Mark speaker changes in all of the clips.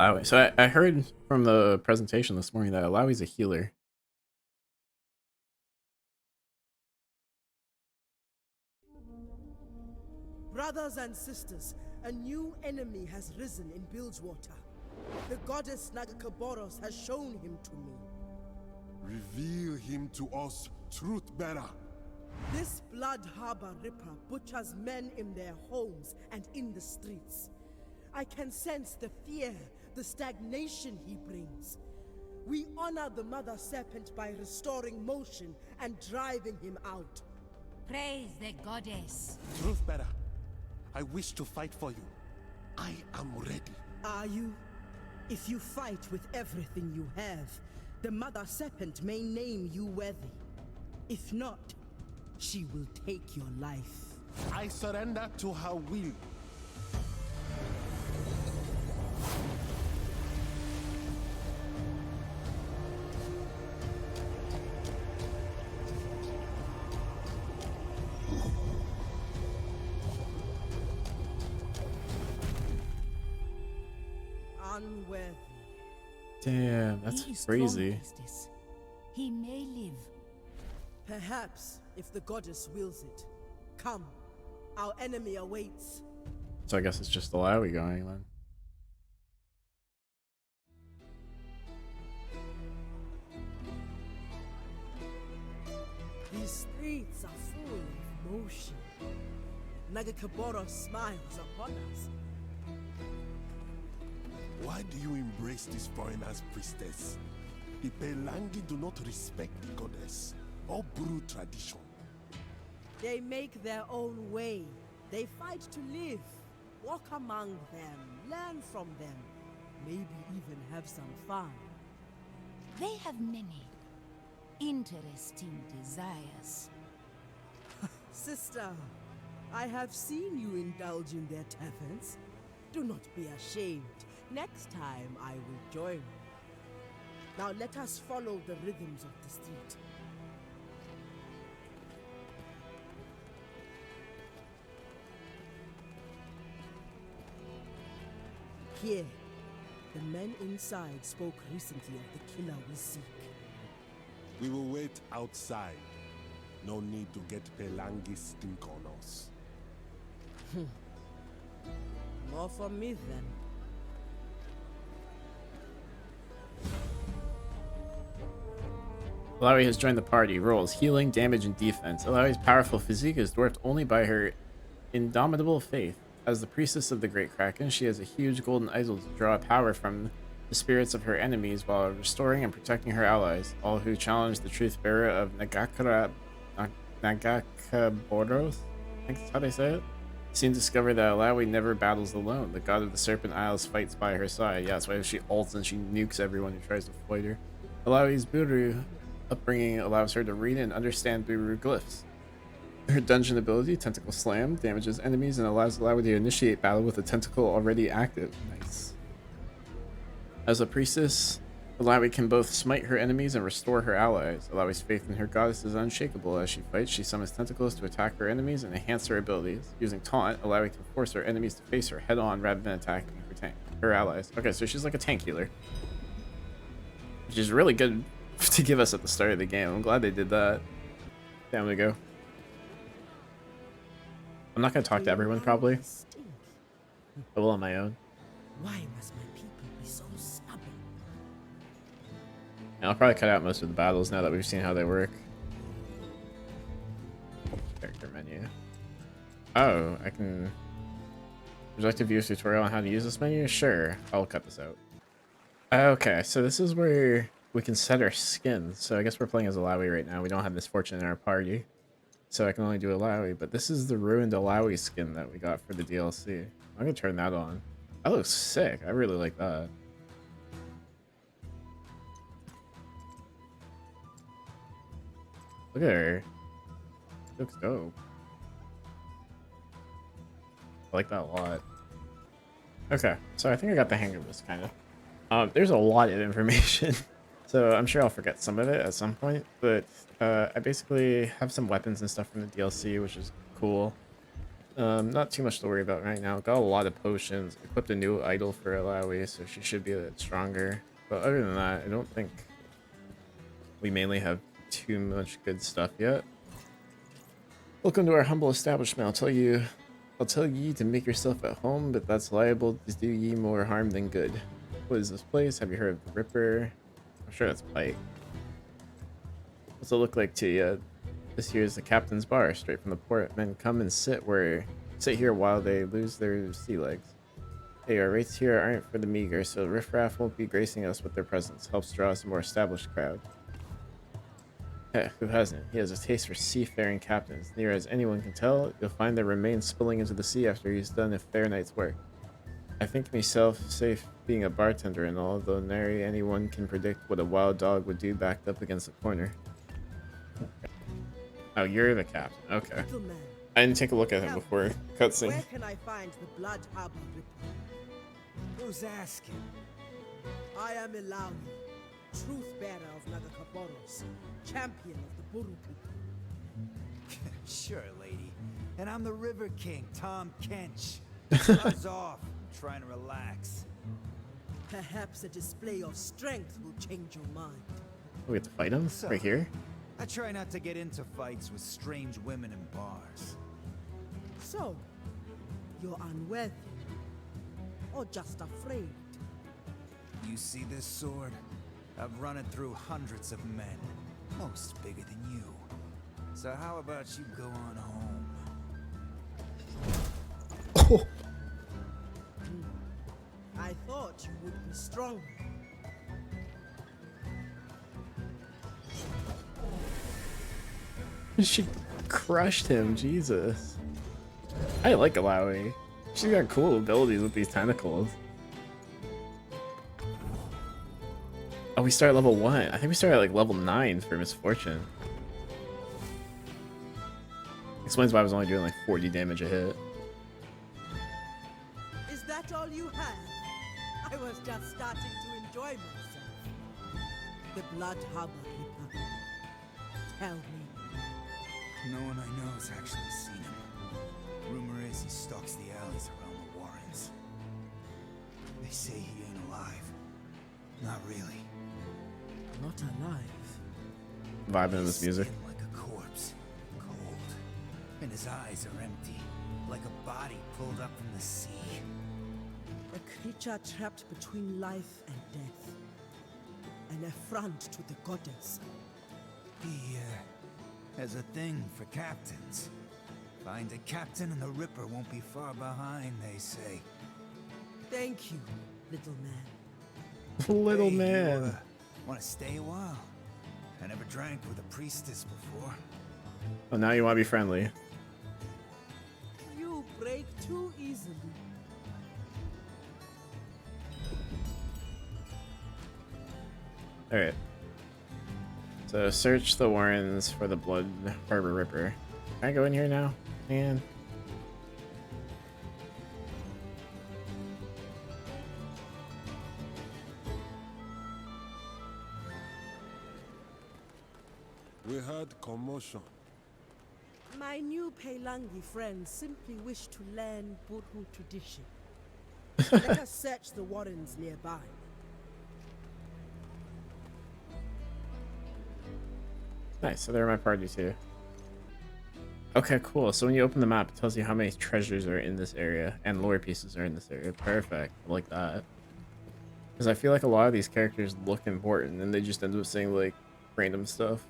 Speaker 1: Alawi. So I heard from the presentation this morning that Alawi's a healer.
Speaker 2: Brothers and sisters, a new enemy has risen in Bilgewater. The goddess Nagakaboros has shown him to me.
Speaker 3: Reveal him to us, truth-bearer.
Speaker 2: This Blood Harbor Ripper butchers men in their homes and in the streets. I can sense the fear, the stagnation he brings. We honor the Mother Serpent by restoring motion and driving him out.
Speaker 4: Praise the goddess.
Speaker 3: Truth-bearer, I wish to fight for you. I am ready.
Speaker 2: Are you? If you fight with everything you have, the Mother Serpent may name you worthy. If not, she will take your life.
Speaker 3: I surrender to her will.
Speaker 2: Unworthy.
Speaker 1: Damn, that's
Speaker 4: He is
Speaker 1: crazy.
Speaker 4: strong, priestess. He may live.
Speaker 2: Perhaps, if the goddess wills it. Come, our enemy awaits.
Speaker 1: So I guess it's just Alawi going then.
Speaker 2: These streets are full of motion. Nagakaboro smiles upon us.
Speaker 3: Why do you embrace these foreigners, priestess? The Pelangi do not respect the goddess or brew tradition.
Speaker 2: They make their own way. They fight to live. Walk among them, learn from them, maybe even have some fun.
Speaker 4: They have many interesting desires.
Speaker 2: Sister, I have seen you indulge in their taverns. Do not be ashamed. Next time I will join. Now let us follow the rhythms of the street. Here, the men inside spoke recently of the killer we seek.
Speaker 3: We will wait outside. No need to get Pelangi stink on us.
Speaker 2: More for me then.
Speaker 1: Alawi has joined the party. Roles: healing, damage, and defense. Alawi's powerful physique is dwarfed only by her indomitable faith. As the priestess of the Great Kraken, she has a huge golden idol to draw power from the spirits of her enemies while restoring and protecting her allies, all who challenge the truth bearer of Nagakaboros. I think that's how they say it. Soon discover that Alawi never battles alone. The god of the Serpent Isles fights by her side. Yeah, that's why she ults and she nukes everyone who tries to fight her. Alawi's Buru upbringing allows her to read and understand Buru glyphs. Her dungeon ability, Tentacle Slam, damages enemies and allows Alawi to initiate battle with a tentacle already active. Nice. As a priestess, Alawi can both smite her enemies and restore her allies. Alawi's faith in her goddess is unshakable. As she fights, she summons tentacles to attack her enemies and enhance her abilities. Using Taunt, Alawi can force her enemies to face her head-on rather than attacking her allies. Okay, so she's like a tank healer, which is really good to give us at the start of the game. I'm glad they did that. Down we go. I'm not going to talk to everyone, probably. I will on my own.
Speaker 2: Why must my people be so stubborn?
Speaker 1: And I'll probably cut out most of the battles now that we've seen how they work. Character menu. Oh, I can... Would you like to view a tutorial on how to use this menu? Sure, I'll cut this out. Okay, so this is where we can set our skins. So I guess we're playing as Alawi right now. We don't have Misfortune in our party, so I can only do Alawi. But this is the ruined Alawi skin that we got for the DLC. I'm gonna turn that on. That looks sick. I really like that. Look at her. She looks dope. I like that a lot. Okay, so I think I got the hang of this, kind of. There's a lot of information, so I'm sure I'll forget some of it at some point, but I basically have some weapons and stuff from the DLC, which is cool. Not too much to worry about right now. Got a lot of potions. Equipped a new idol for Alawi, so she should be a bit stronger. But other than that, I don't think we mainly have too much good stuff yet. Welcome to our humble establishment. I'll tell ye to make yourself at home, but that's liable to do ye more harm than good. What is this place? Have you heard of the Ripper? I'm sure that's PYKE. What's it look like to you? This here is the captain's bar, straight from the port. Men come and sit here while they lose their sea legs. Hey, our rates here aren't for the meager, so riffraff won't be gracing us with their presence. Helps draw us a more established crowd. Heh, who hasn't? He has a taste for seafaring captains. Near as anyone can tell, you'll find their remains spilling into the sea after he's done a fair night's work. I think myself safe being a bartender and all, though nary anyone can predict what a wild dog would do backed up against a corner. Oh, you're the captain. Okay.
Speaker 2: Little man,
Speaker 1: I didn't take a look at him before cutscene.
Speaker 2: where can I find the Blood Harbor Ripper?
Speaker 5: Who's asking?
Speaker 2: I am Ilawi, truth bearer of Nagakaboros, champion of the Buru people.
Speaker 5: Sure, lady. And I'm the River King, Tom Kench. Buzz off. I'm trying to relax.
Speaker 2: Perhaps a display of strength will change your mind.
Speaker 1: We have to fight him
Speaker 5: So-
Speaker 1: right here.
Speaker 5: I try not to get into fights with strange women in bars.
Speaker 2: So, you're unworthy, or just afraid.
Speaker 5: You see this sword? I've run it through hundreds of men, most bigger than you. So how about you go on home?
Speaker 1: Oh.
Speaker 2: I thought you would be stronger.
Speaker 1: She crushed him, Jesus. I like Alawi. She's got cool abilities with these tentacles. Oh, we start at level 1. I think we started at like level 9 for Misfortune. Explains why I was only doing like 40 damage a hit.
Speaker 2: Is that all you had? I was just starting to enjoy myself. The Blood Harbor Ripper. Tell me.
Speaker 5: No one I know has actually seen him. Rumor is he stalks the alleys around the Warrens. They say he ain't alive. Not really.
Speaker 2: Not alive.
Speaker 1: Vibing to this music.
Speaker 5: Skin like a corpse, cold, and his eyes are empty, like a body pulled up from the sea.
Speaker 2: A creature trapped between life and death. An affront to the goddess.
Speaker 5: He has a thing for captains. Find a captain and the Ripper won't be far behind, they say.
Speaker 2: Thank you, little man.
Speaker 1: Little
Speaker 5: Hey,
Speaker 1: man.
Speaker 5: Want to stay a while? I never drank with a priestess before.
Speaker 1: Oh, now you want to be friendly.
Speaker 2: You break too easily.
Speaker 1: Alright. So search the Warrens for the Blood Harbor Ripper. Can I go in here now? Man.
Speaker 3: We heard commotion.
Speaker 2: My new Peilangi friends simply wish to learn Burhu tradition. Let us search the Warrens nearby.
Speaker 1: Nice, so they're my party too. Okay, cool. So when you open the map, it tells you how many treasures are in this area and lore pieces are in this area. Perfect. I like that. Because I feel like a lot of these characters look important and they just end up saying like random stuff.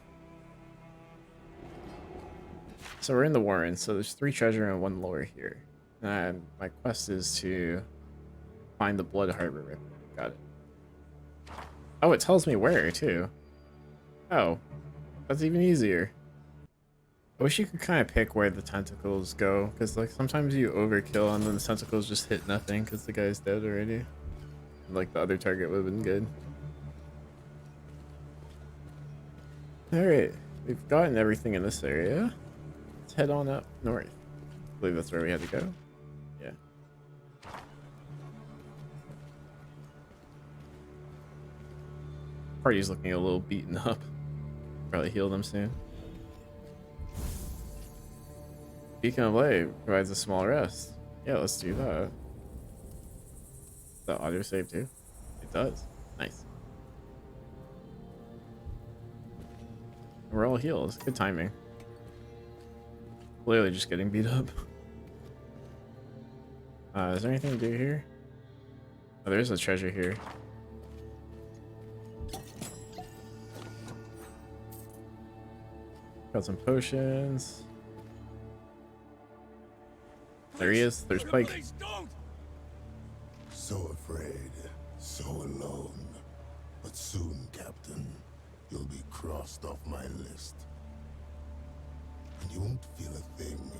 Speaker 1: So we're in the Warren, so there's 3 treasure and 1 lore here. And my quest is to find the Blood Harbor Ripper. Got it. Oh, it tells me where too. Oh, that's even easier. I wish you could kind of pick where the tentacles go, because like sometimes you overkill and then the tentacles just hit nothing because the guy's dead already. Like the other target would have been good. Alright, we've gotten everything in this area. Let's head on up north. I believe that's where we had to go. Yeah. Party's looking a little beaten up. Probably heal them soon. Beacon of Light provides a small rest. Yeah, let's do that. Does that auto save too? It does. Nice. We're all healed. Good timing. Clearly just getting beat up. Is there anything to do here? Oh, there's a treasure here. Got some potions. There he is. There's Pike.
Speaker 5: Please don't!
Speaker 3: So afraid, so alone. But soon, Captain, you'll be crossed off my list. And you won't feel a thing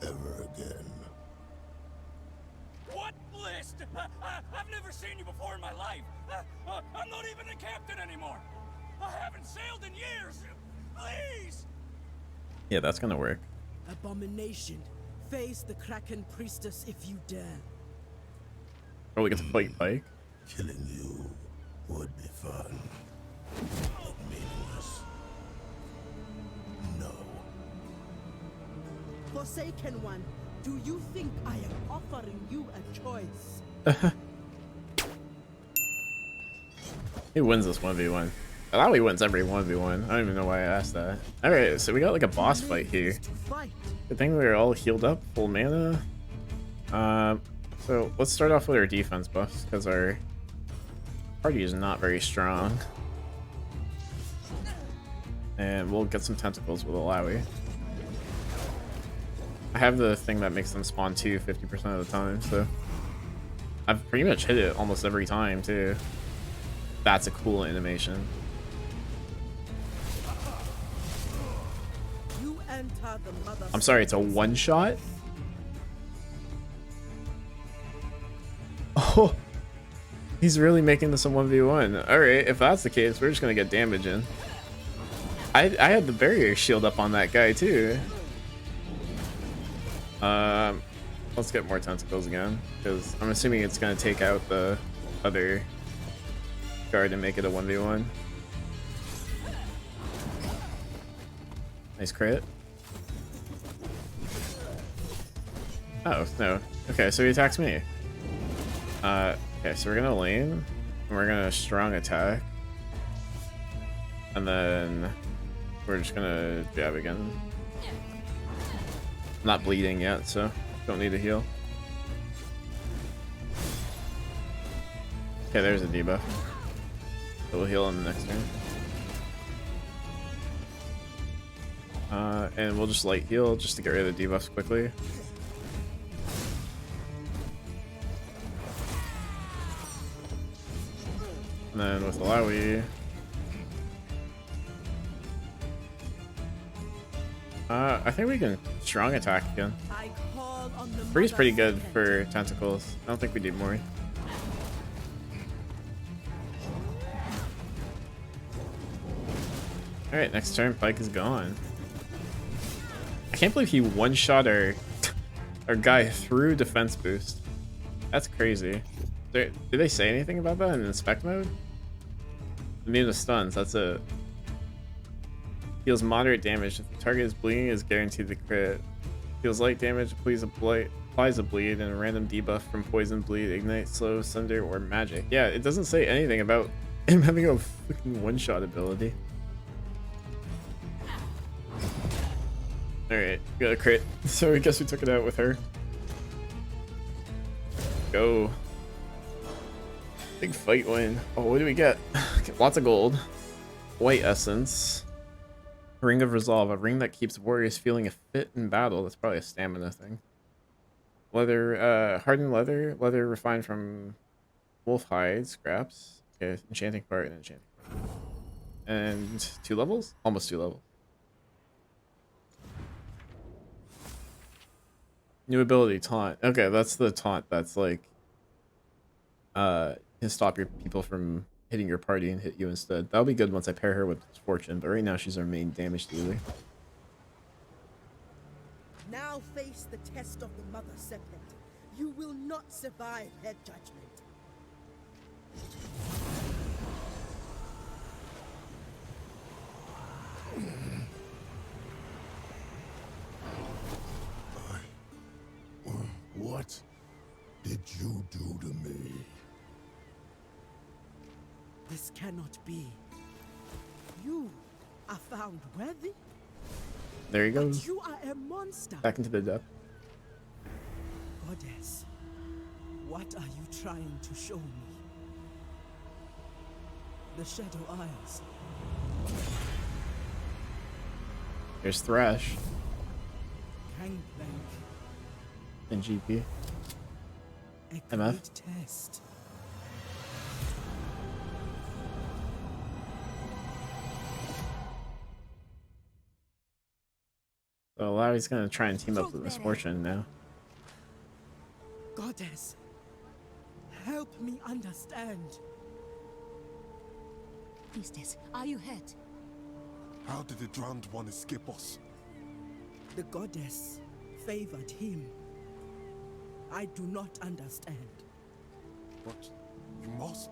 Speaker 3: ever again.
Speaker 5: What list? I've never seen you before in my life. I'm not even a captain anymore. I haven't sailed in years. Please!
Speaker 1: Yeah, that's gonna work.
Speaker 2: Abomination. Face the Kraken priestess if you dare.
Speaker 1: Oh, we get to fight Pike.
Speaker 3: Killing you would be fun. But meaningless. No.
Speaker 2: Forsaken One, do you think I am offering you a choice?
Speaker 1: He wins this 1v1. Alawi wins every 1v1. I don't even know why I asked that. Alright, so we got like a boss fight here. Good thing we were all healed up, full mana. So let's start off with our defense buffs, because our party is not very strong. And we'll get some tentacles with Alawi. I have the thing that makes them spawn 50% of the time, so I've pretty much hit it almost every time too. That's a cool animation.
Speaker 2: You enter the mother.
Speaker 1: I'm sorry, it's a one-shot? Oh, he's really making this a 1v1. Alright, if that's the case, we're just gonna get damage in. I had the barrier shield up on that guy too. Let's get more tentacles again, because I'm assuming it's gonna take out the other guard and make it a 1v1. Nice crit. Oh, no. Okay, so he attacks me. Okay, so we're gonna lane, and we're gonna strong attack. And then we're just gonna jab again. I'm not bleeding yet, so don't need to heal. Okay, there's a debuff. So we'll heal in the next turn. And we'll just light heal just to get rid of the debuffs quickly. And then with Alawi, I think we can strong attack again.
Speaker 2: I call on the
Speaker 1: Three's pretty
Speaker 2: mother
Speaker 1: good
Speaker 2: serpent.
Speaker 1: for tentacles. I don't think we need more. Alright, next turn, Pike is gone. I can't believe he one-shot our guy through defense boost. That's crazy. Did they say anything about that in inspect mode? Immune to stuns, that's it. Deals moderate damage. If the target is bleeding, is guaranteed to crit. Deals light damage, applies a bleed, and a random debuff from poison, bleed, ignite, slow, sunder, or magic. Yeah, it doesn't say anything about him having a fucking one-shot ability. Alright, got a crit. So I guess we took it out with her. Go. Big fight win. Oh, what do we get? Lots of gold. White essence. Ring of Resolve. A ring that keeps warriors feeling a fit in battle. That's probably a stamina thing. Leather, hardened leather. Leather refined from wolf hide. Scraps. Okay, enchanting part and enchanting part. And 2 levels? Almost 2 levels. New ability, taunt. Okay, that's the taunt that's like to stop your people from hitting your party and hit you instead. That'll be good once I pair her with Fortune, but right now she's our main damage dealer.
Speaker 2: Now face the test of the mother serpent. You will not survive her judgment.
Speaker 3: did you do to me?
Speaker 2: This cannot be. You are found worthy,
Speaker 1: There he
Speaker 2: but
Speaker 1: goes.
Speaker 2: you are a monster.
Speaker 1: Back into the depth.
Speaker 2: Goddess, what are you trying to show me? The Shadow Isles.
Speaker 1: There's Thresh
Speaker 2: Gangplank.
Speaker 1: and GP.
Speaker 2: A
Speaker 1: MF.
Speaker 2: great test.
Speaker 1: So Lowry's gonna try and team up with Misfortune now.
Speaker 2: Goddess, help me understand.
Speaker 4: Priestess, are you hurt?
Speaker 3: How did the drowned one escape us?
Speaker 2: The goddess favored him. I do not understand.
Speaker 3: But you must.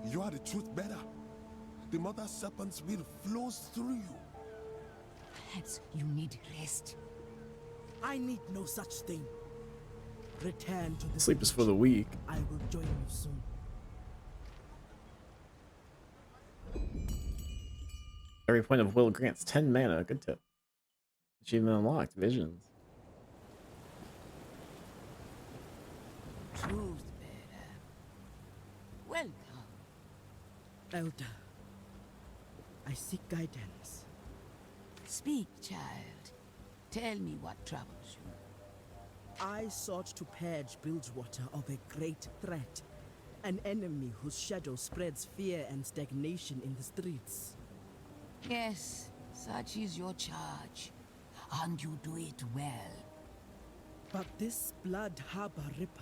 Speaker 3: You are the truth bearer. The mother serpent's will flows through you.
Speaker 4: Perhaps you need rest.
Speaker 2: I need no such thing. Return to the
Speaker 1: Sleep is for
Speaker 2: village.
Speaker 1: the weak.
Speaker 2: I will join you soon.
Speaker 1: Every point of will grants 10 mana. Good tip. Achievement unlocked. Visions.
Speaker 4: Truth bearer. Welcome.
Speaker 2: Elder, I seek guidance.
Speaker 4: Speak, child. Tell me what troubles you.
Speaker 2: I sought to purge Bilgewater of a great threat. An enemy whose shadow spreads fear and stagnation in the streets.
Speaker 4: Yes, such is your charge. And you do it well.
Speaker 2: But this Blood Harbor Ripper,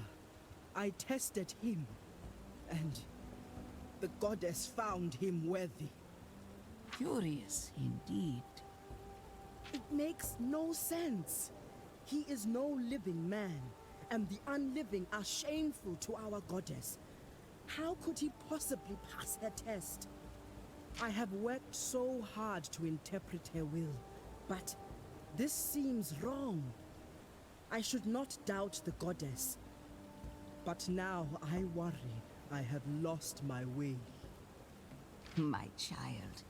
Speaker 2: I tested him, and the goddess found him worthy.
Speaker 4: Curious indeed.
Speaker 2: It makes no sense. He is no living man, and the unliving are shameful to our goddess. How could he possibly pass her test? I have worked so hard to interpret her will, but this seems wrong. I should not doubt the goddess, but now I worry I have lost my way.
Speaker 4: My child,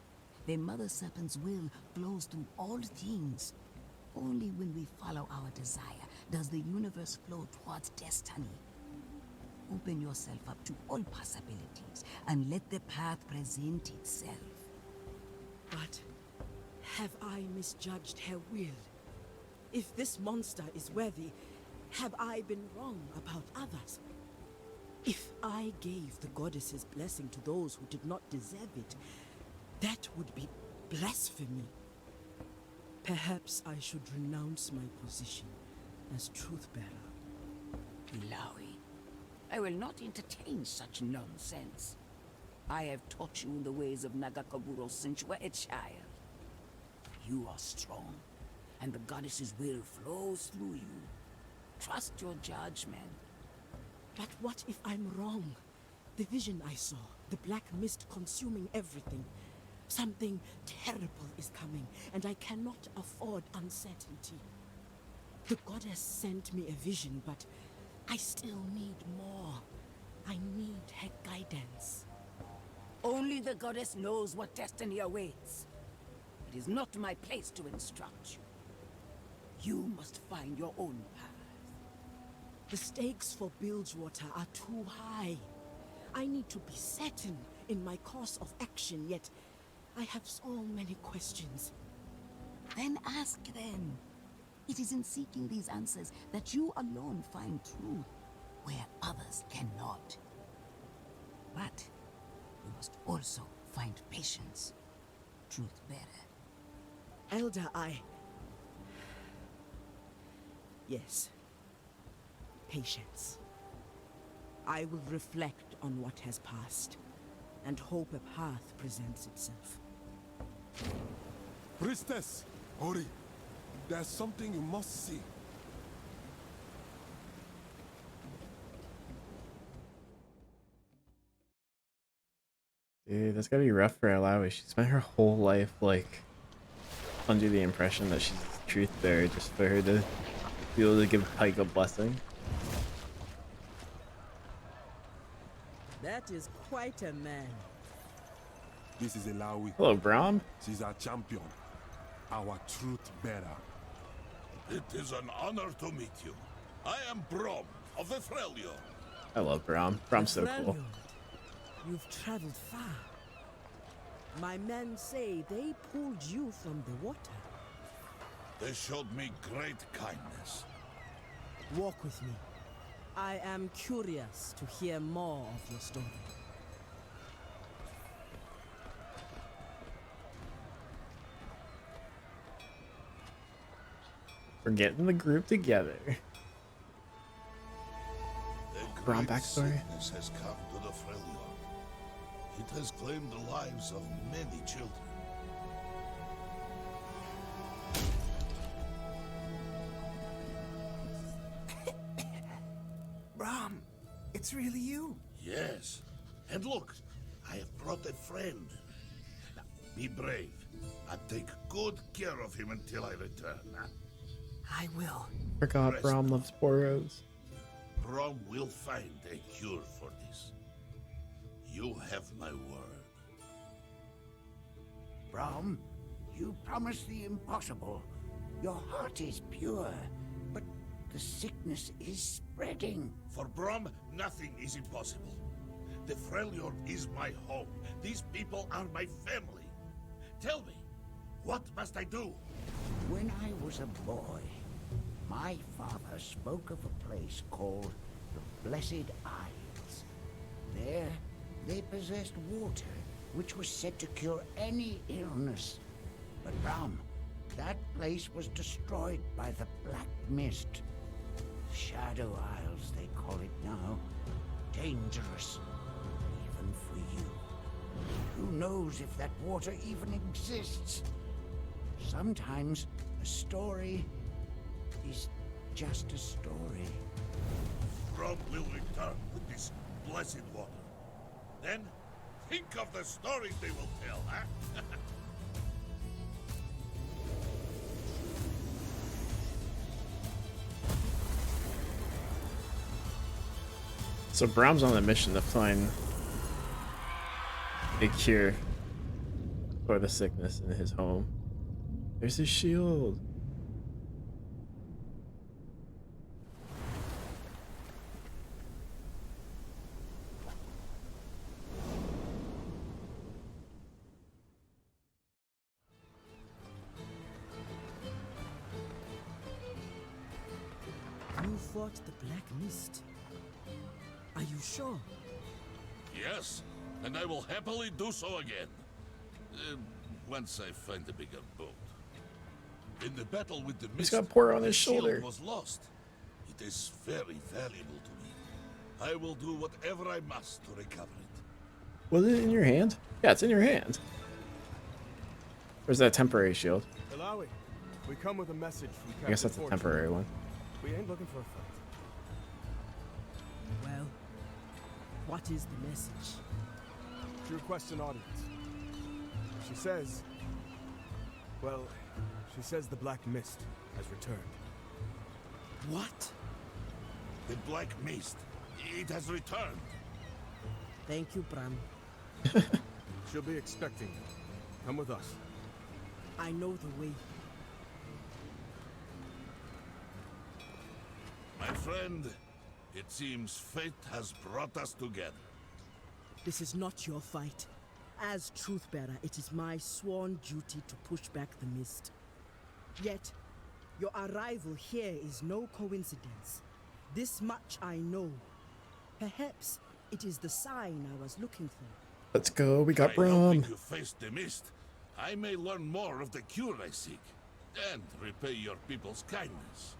Speaker 4: the Mother Serpent's will flows through all things. Only when we follow our desire does the universe flow towards destiny. Open yourself up to all possibilities and let the path present itself.
Speaker 2: But have I misjudged her will? If this monster is worthy, have I been wrong about others? If I gave the goddess's blessing to those who did not deserve it, that would be blasphemy. Perhaps I should renounce my position as truth-bearer.
Speaker 4: Ilawi, I will not entertain such nonsense. I have taught you the ways of Nagakaburo since you were a child. You are strong, and the goddess's will flows through you. Trust your judgment.
Speaker 2: But what if I'm wrong? The vision I saw, the black mist consuming everything. Something terrible is coming, and I cannot afford uncertainty. The goddess sent me a vision, but I still need more. I need her guidance.
Speaker 4: Only the goddess knows what destiny awaits. It is not my place to instruct you. You must find your own path.
Speaker 2: The stakes for Bilgewater are too high. I need to be certain in my course of action, yet I have so many questions.
Speaker 4: Then ask them. It is in seeking these answers that you alone find truth, where others cannot. But you must also find patience, truth bearer.
Speaker 2: Elder, Yes. Patience. I will reflect on what has passed, and hope a path presents itself.
Speaker 3: Priestess! Hurry! There's something you must see.
Speaker 1: Dude, that's gotta be rough for Alawi. She spent her whole life, like, under the impression that she's truth bearer just for her to be able to give Pyke a blessing.
Speaker 2: That is quite a man.
Speaker 6: This is Elawi.
Speaker 1: Hello, Brom.
Speaker 6: She's our champion, our truth bearer.
Speaker 3: It is an honor to meet you. I am Brom of the Freljord.
Speaker 1: I love Brom. Brom's so cool.
Speaker 2: Freljord, you've traveled far. My men say they pulled you from the water.
Speaker 3: They showed me great kindness.
Speaker 2: Walk with me. I am curious to hear more of your story.
Speaker 1: We're getting the group together.
Speaker 3: A
Speaker 1: Brom
Speaker 3: great
Speaker 1: backstory?
Speaker 3: sickness has come to the Freljord. It has claimed the lives of many children.
Speaker 5: Brom, it's really you.
Speaker 3: Yes. And look, I have brought a friend. Now, be brave. And take good care of him until I return.
Speaker 5: I will.
Speaker 1: Forgot Brom loves Boros.
Speaker 3: Brom will find a cure for this. You have my word.
Speaker 7: Brom, you promised the impossible. Your heart is pure, but the sickness is spreading.
Speaker 3: For Brom, nothing is impossible. The Freljord is my home. These people are my family. Tell me, what must I do?
Speaker 7: When I was a boy, my father spoke of a place called the Blessed Isles. There, they possessed water, which was said to cure any illness. But Brom, that place was destroyed by the Black Mist. Shadow Isles, they call it now. Dangerous, even for you. Who knows if that water even exists? Sometimes a story is just a story.
Speaker 3: Brom will return with this blessed water. Then, think of the stories they will tell, huh?
Speaker 1: So Brom's on a mission to find a cure for the sickness in his home. There's his shield.
Speaker 2: You fought the Black Mist. Are you sure?
Speaker 3: Yes, and I will happily do so again. Once I find a bigger boat. In the battle with the mist,
Speaker 1: got Pora on
Speaker 3: the
Speaker 1: his
Speaker 3: shield
Speaker 1: shoulder.
Speaker 3: was lost. It is very valuable to me. I will do whatever I must to recover it.
Speaker 1: Was it in your hand? Yeah, it's in your hand. Or is that a temporary shield?
Speaker 6: Elawi, we come with a message from Captain
Speaker 1: I guess that's a
Speaker 6: Forged.
Speaker 1: temporary one.
Speaker 6: We ain't looking for a fight.
Speaker 2: Well, what is the message?
Speaker 6: She requests an audience. She says... Well, she says the Black Mist has returned.
Speaker 2: What?
Speaker 3: The Black Mist. It has returned.
Speaker 2: Thank you, Bram.
Speaker 6: She'll be expecting you. Come with us.
Speaker 2: I know the way.
Speaker 3: My friend, it seems fate has brought us together.
Speaker 2: This is not your fight. As Truthbearer, it is my sworn duty to push back the mist. Yet, your arrival here is no coincidence. This much I know. Perhaps it is the sign I was looking for.
Speaker 1: Let's go. We got
Speaker 3: By helping
Speaker 1: Brom.
Speaker 3: you face the mist, I may learn more of the cure I seek, and repay your people's kindness.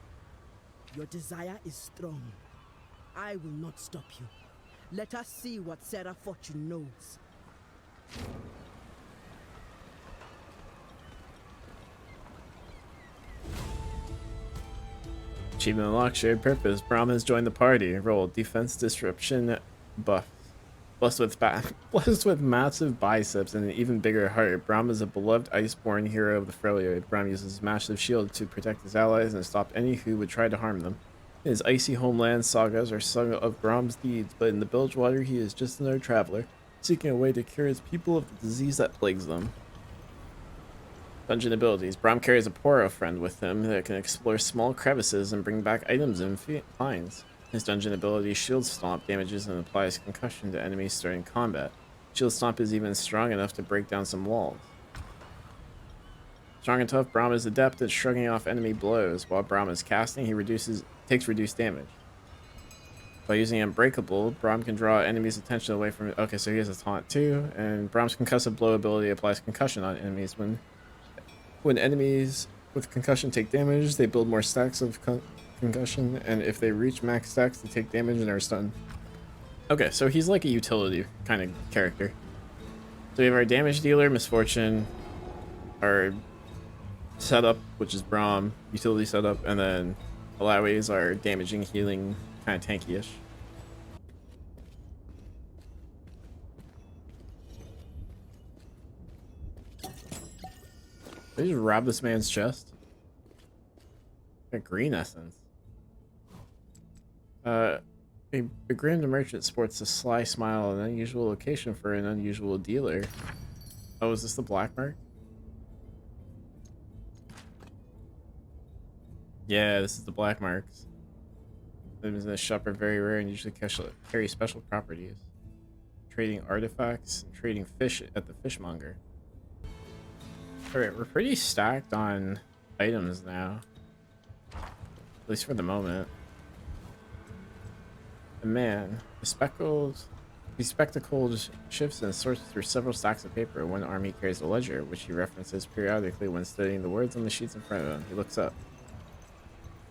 Speaker 2: Your desire is strong. I will not stop you. Let us see what Sarah Fortune knows.
Speaker 1: Achievement unlocked. Shared purpose. Brom has joined the party. Roll defense disruption buff. Blessed with massive biceps and an even bigger heart, Brom is a beloved iceborne hero of the Freljord. Brom uses his massive shield to protect his allies and stop any who would try to harm them. His icy homeland sagas are sung of Brahm's deeds, but in the Bilgewater he is just another traveler, seeking a way to cure his people of the disease that plagues them. Dungeon abilities. Brahm carries a Poro friend with him that can explore small crevices and bring back items and finds. His dungeon ability, Shield Stomp, damages and applies concussion to enemies starting combat. Shield Stomp is even strong enough to break down some walls. Strong and tough, Brahm is adept at shrugging off enemy blows. While Brahm is casting, he takes reduced damage. By using Unbreakable, Brahm can draw enemies' attention away from it. Okay, so he has a taunt too, and Brahm's concussive blow ability applies concussion on enemies. When enemies with concussion take damage, they build more stacks of concussion, and if they reach max stacks, they take damage and are stunned. Okay, so he's like a utility kind of character. So we have our damage dealer, Misfortune, our setup, which is Brahm, utility setup, and then Alawi's our damaging, healing, kind of tanky-ish. They just robbed this man's chest. A green essence. A begrimed merchant sports a sly smile, an unusual location for an unusual dealer. Oh, is this the black mark? Yeah, this is the black marks. Items in this shop are very rare and usually carry special properties. Trading artifacts and trading fish at the fishmonger. Alright, we're pretty stacked on items now. At least for the moment. The man, the spectacled shifts and sorts through several stacks of paper. One arm he carries a ledger, which he references periodically when studying the words on the sheets in front of him. He looks up.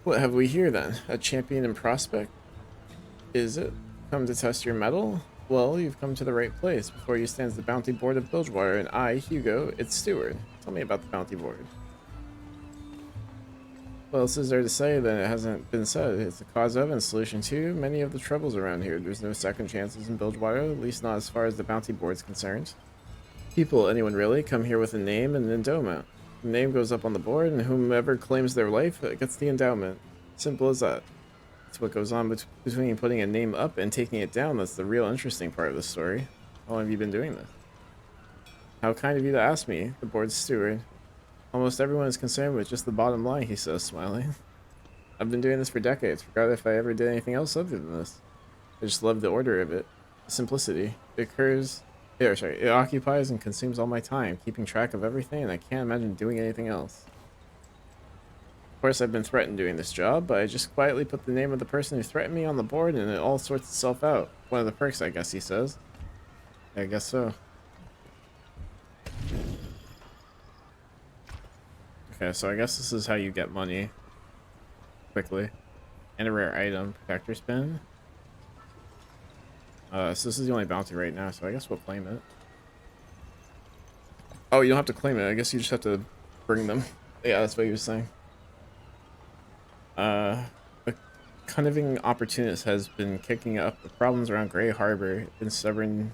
Speaker 1: What have we here then? A champion in prospect? Is it? Come to test your mettle? Well, you've come to the right place. Before you stands the bounty board of Bilgewater, and I, Hugo, its steward. Tell me about the bounty board. What else is there to say that it hasn't been said? It's the cause of and solution to many of the troubles around here. There's no second chances in Bilgewater, at least not as far as the bounty board's concerned. People, anyone really, come here with a name and an endowment. The name goes up on the board, and whomever claims their life gets the endowment. Simple as that. It's what goes on between putting a name up and taking it down that's the real interesting part of the story. How long have you been doing this? How kind of you to ask me, the board's steward. Almost everyone is concerned with just the bottom line, he says, smiling. I've been doing this for decades. Forgot if I ever did anything else other than this. I just love the order of it. The simplicity. It occupies and consumes all my time, keeping track of everything, and I can't imagine doing anything else. Of course, I've been threatened doing this job, but I just quietly put the name of the person who threatened me on the board, and it all sorts itself out. One of the perks, I guess, he says. I guess so. Okay, so I guess this is how you get money quickly. And a rare item, protector spin. So this is the only bounty right now, so I guess we'll claim it. Oh, you don't have to claim it. I guess you just have to bring them. Yeah, that's what he was saying. A cunning opportunist has been kicking up the problems around Grey Harbor. In stubborn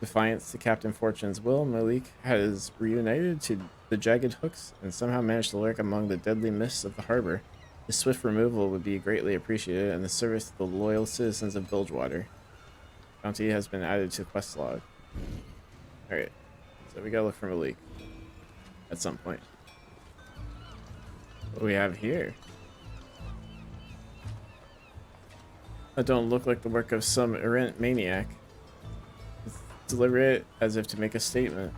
Speaker 1: defiance to Captain Fortune's will, Malik has reunited to the jagged hooks and somehow managed to lurk among the deadly mists of the harbor. His swift removal would be greatly appreciated and the service to the loyal citizens of Bilgewater. Bounty has been added to quest log. Alright, so we gotta look for Malik at some point. What do we have here? That don't look like the work of some errant maniac. It's deliberate as if to make a statement.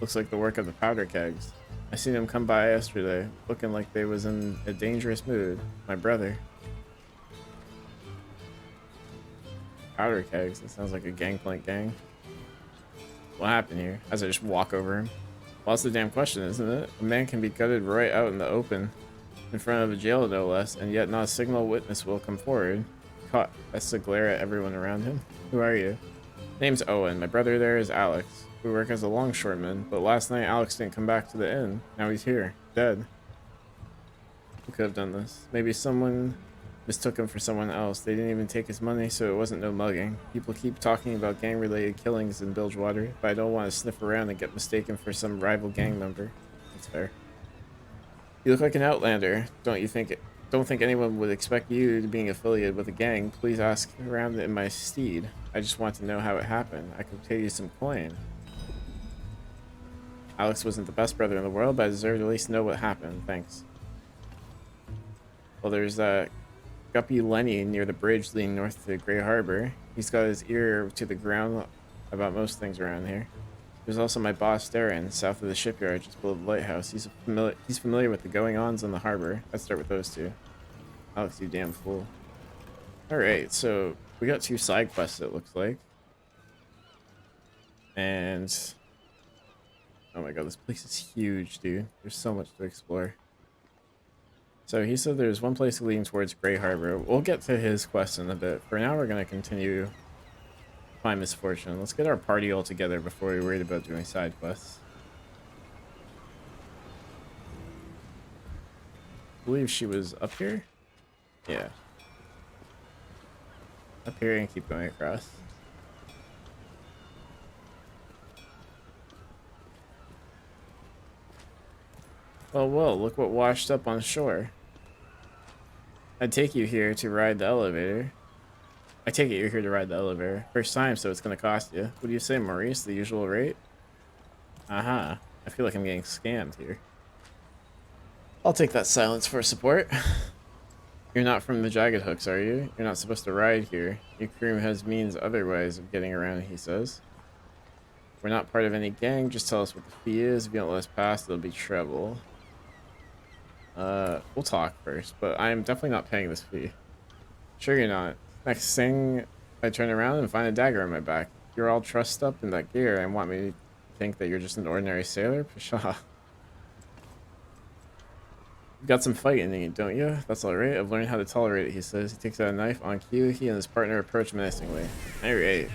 Speaker 1: Looks like the work of the powder kegs. I seen him come by yesterday, looking like they was in a dangerous mood. My brother. Powder kegs. That sounds like a gangplank gang. What happened here? As I just walk over him. Well, that's the damn question, isn't it? A man can be gutted right out in the open, in front of a jail no less, and yet not a single witness will come forward. Caught. That's to glare at everyone around him. Who are you? Name's Owen. My brother there is Alex. We work as a longshoreman, but last night Alex didn't come back to the inn. Now he's here, dead. Who could have done this? Maybe someone mistook him for someone else. They didn't even take his money, so it wasn't no mugging. People keep talking about gang-related killings in Bilgewater, but I don't want to sniff around and get mistaken for some rival gang member. That's fair. You look like an outlander, don't you think? don't think anyone would expect you to being affiliated with a gang. Please ask around in my steed. I just want to know how it happened. I could pay you some coin. Alex wasn't the best brother in the world, but I deserve to at least know what happened. Thanks. Well, there's Guppy Lenny near the bridge leading north to Grey Harbor. He's got his ear to the ground about most things around here. There's also my boss Darren, south of the shipyard, just below the lighthouse. He's familiar with the going-ons on the harbor. Let's start with those two. Alex, you damn fool. Alright, so we got 2 side quests, it looks like. And oh my god, this place is huge, dude. There's so much to explore. So he said there's one place leading towards Grey Harbor. We'll get to his quest in a bit. For now, we're going to continue My Misfortune. Let's get our party all together before we worry about doing side quests. I believe she was up here? Yeah. Up here and keep going across. Well, whoa, look what washed up on shore. I'd take you here to ride the elevator. I take it you're here to ride the elevator. First time, so it's gonna cost you. What do you say, Maurice? The usual rate? Aha. I feel like I'm getting scammed here. I'll take that silence for support. You're not from the Jagged Hooks, are you? You're not supposed to ride here. Your crew has means other ways of getting around, he says. We're not part of any gang. Just tell us what the fee is. If you don't let us pass, there'll be trouble. We'll talk first, but I'm definitely not paying this fee. Sure you're not. Next thing, I turn around and find a dagger on my back. You're all trussed up in that gear and want me to think that you're just an ordinary sailor? Pshaw. You've got some fight in you, don't you? That's alright. I've learned how to tolerate it, he says. He takes out a knife on cue. He and his partner approach menacingly. Alright.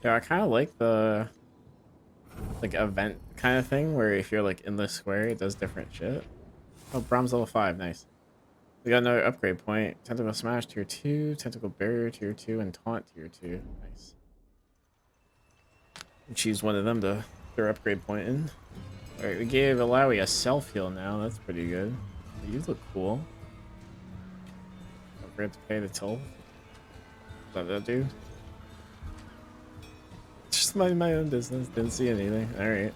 Speaker 1: Yeah, I kind of like the event kind of thing where if you're like in the square, it does different shit. Oh, Brahms level 5, nice. We got another upgrade point. Tentacle Smash tier 2, Tentacle Barrier tier 2, and Taunt tier 2. Nice. And choose one of them to throw upgrade point in. Alright, we gave Alawi a self-heal now. That's pretty good. You look cool. Don't forget to pay the toll. Is that dude? Just mind my own business. Didn't see anything. Alright.